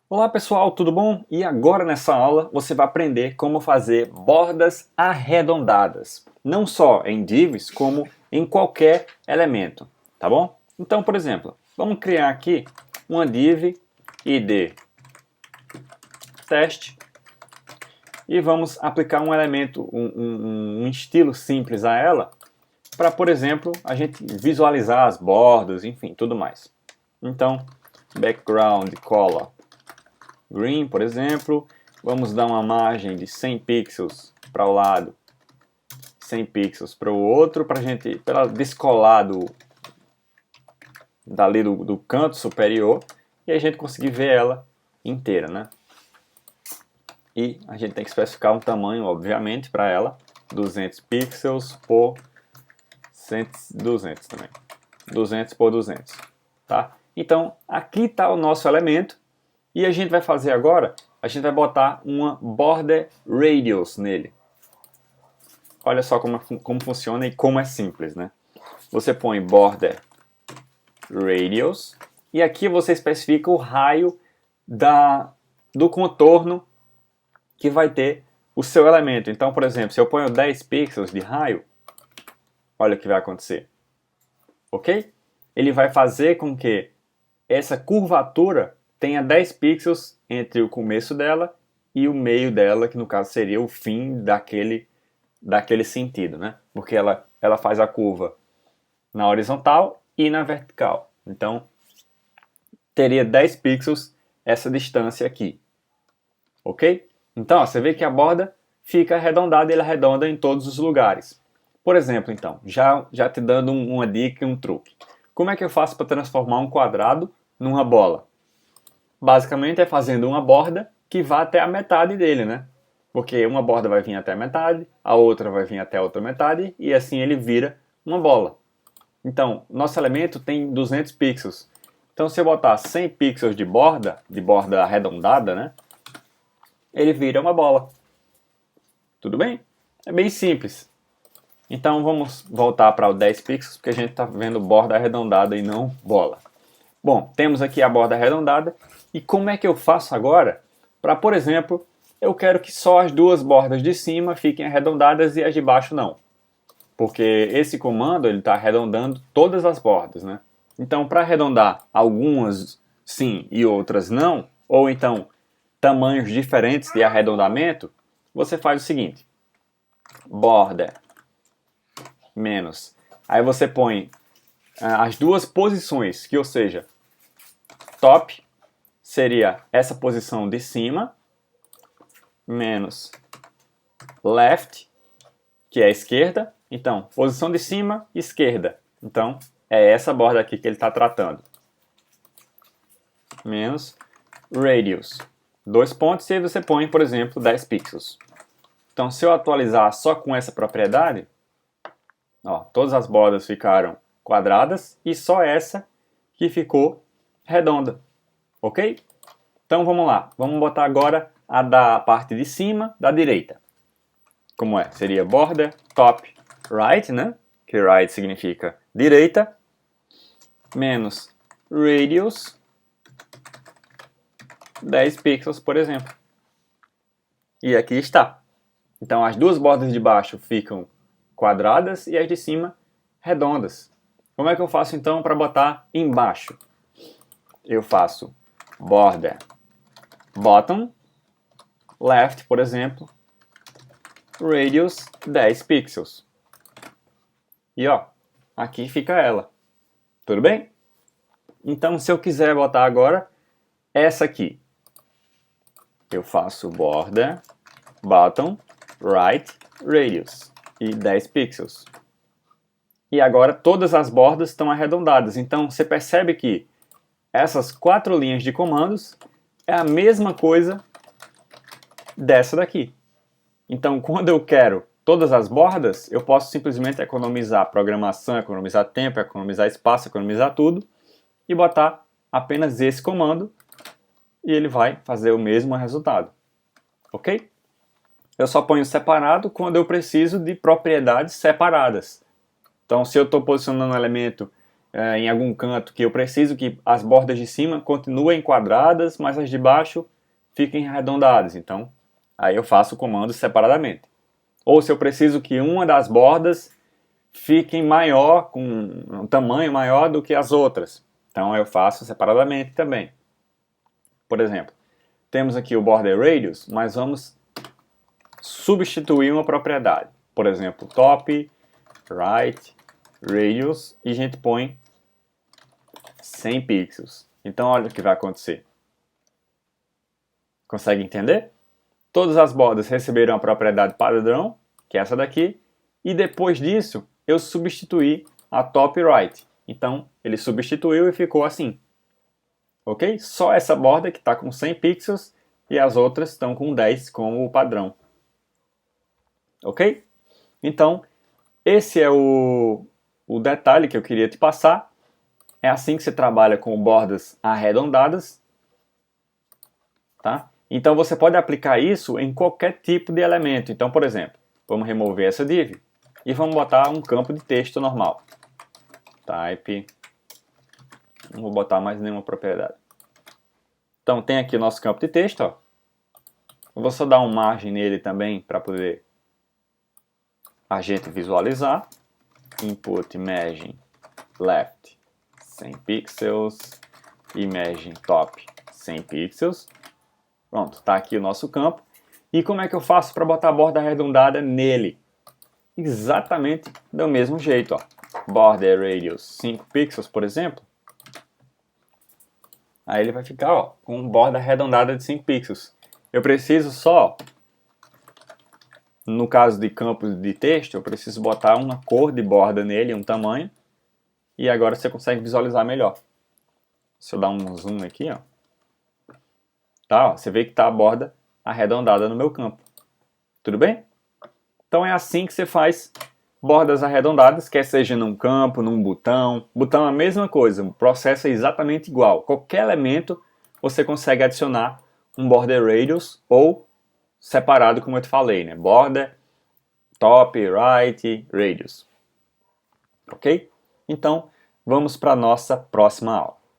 Olá pessoal, tudo bom? E agora nessa aula você vai aprender como fazer bordas arredondadas, não só em divs, como em qualquer elemento, tá bom? Então, por exemplo, vamos criar aqui uma div id teste e vamos aplicar um elemento, um estilo simples a ela, para, por exemplo, a gente visualizar as bordas, enfim, tudo mais. Então, background color green, por exemplo, vamos dar uma margem de 100 pixels para o lado, 100 pixels para o outro, para a gente descolar dali do canto superior e a gente conseguir ver ela inteira, né? E a gente tem que especificar um tamanho, obviamente, para ela, 200 pixels por 200 também, 200 por 200, tá? Então, aqui está o nosso elemento. E a gente vai fazer agora, a gente vai botar uma border radius nele. Olha só como funciona e como é simples, né? Você põe border radius e aqui você especifica o raio do contorno que vai ter o seu elemento. Então, por exemplo, se eu ponho 10 pixels de raio, olha o que vai acontecer. Ok? Ele vai fazer com que essa curvatura tenha 10 pixels entre o começo dela e o meio dela, que no caso seria o fim daquele sentido, né? Porque ela faz a curva na horizontal e na vertical. Então, teria 10 pixels essa distância aqui. Ok? Então, ó, você vê que a borda fica arredondada e ela arredonda em todos os lugares. Por exemplo, então, já te dando uma dica e um truque. Como é que eu faço para transformar um quadrado numa bola? Basicamente é fazendo uma borda que vá até a metade dele, né? Porque uma borda vai vir até a metade, a outra vai vir até a outra metade, e assim ele vira uma bola. Então, nosso elemento tem 200 pixels. Então, se eu botar 100 pixels de borda arredondada, né? Ele vira uma bola. Tudo bem? É bem simples. Então, vamos voltar para o 10 pixels, porque a gente está vendo borda arredondada e não bola. Bom, temos aqui a borda arredondada. E como é que eu faço agora para, por exemplo, eu quero que só as duas bordas de cima fiquem arredondadas e as de baixo não? Porque esse comando ele está arredondando todas as bordas, né? Então, para arredondar algumas sim e outras não, ou então tamanhos diferentes de arredondamento, você faz o seguinte: border menos. Aí você põe as duas posições, que ou seja, top seria essa posição de cima, menos left, que é a esquerda. Então, posição de cima, esquerda. Então, é essa borda aqui que ele está tratando. Menos radius. 2 pontos e aí você põe, por exemplo, 10 pixels. Então, se eu atualizar só com essa propriedade, ó, todas as bordas ficaram quadradas e só essa que ficou redonda. Ok? Então vamos lá, vamos botar agora a da parte de cima da direita. Como é? Seria border top right, né? Que right significa direita, menos radius 10 pixels, por exemplo. E aqui está. Então as duas bordas de baixo ficam quadradas e as de cima redondas. Como é que eu faço então para botar embaixo? Eu faço border bottom left, por exemplo, radius 10 pixels. E ó, aqui fica ela. Tudo bem? Então, se eu quiser botar agora essa aqui, eu faço border bottom right radius e 10 pixels. E agora todas as bordas estão arredondadas. Então, você percebe que essas 4 linhas de comandos é a mesma coisa dessa daqui. Então, quando eu quero todas as bordas, eu posso simplesmente economizar programação, economizar tempo, economizar espaço, economizar tudo e botar apenas esse comando e ele vai fazer o mesmo resultado. Ok? Eu só ponho separado quando eu preciso de propriedades separadas. Então, se eu estou posicionando um elemento em algum canto que eu preciso que as bordas de cima continuem quadradas, mas as de baixo fiquem arredondadas. Então, aí eu faço o comando separadamente. Ou se eu preciso que uma das bordas fique maior, com um tamanho maior do que as outras. Então, eu faço separadamente também. Por exemplo, temos aqui o border radius, mas vamos substituir uma propriedade. Por exemplo, top, right, radius, e a gente põe 100 pixels. Então olha o que vai acontecer. Consegue entender? Todas as bordas receberam a propriedade padrão, que é essa daqui, e depois disso eu substituí a top right. Então ele substituiu e ficou assim. Ok? Só essa borda que está com 100 pixels e as outras estão com 10 como o padrão. Ok? Então, esse é o detalhe que eu queria te passar. É assim que você trabalha com bordas arredondadas. Tá? Então, você pode aplicar isso em qualquer tipo de elemento. Então, por exemplo, vamos remover essa div e vamos botar um campo de texto normal. Type. Não vou botar mais nenhuma propriedade. Então, tem aqui o nosso campo de texto. Ó. Eu vou só dar uma margem nele também para poder a gente visualizar. Input imagine left 100 pixels, imagine top 100 pixels. Pronto, está aqui o nosso campo. E como é que eu faço para botar a borda arredondada nele? Exatamente do mesmo jeito. Ó. Border radius 5 pixels, por exemplo. Aí ele vai ficar ó, com borda arredondada de 5 pixels. Eu preciso só, no caso de campos de texto, eu preciso botar uma cor de borda nele, um tamanho. E agora você consegue visualizar melhor. Se eu dar um zoom aqui, ó. Tá, ó, você vê que está a borda arredondada no meu campo. Tudo bem? Então é assim que você faz bordas arredondadas, quer seja num campo, num botão. Botão é a mesma coisa, o processo é exatamente igual. Qualquer elemento você consegue adicionar um border radius ou separado, como eu te falei, né? Border, top, right, radius. Ok? Então, vamos para a nossa próxima aula.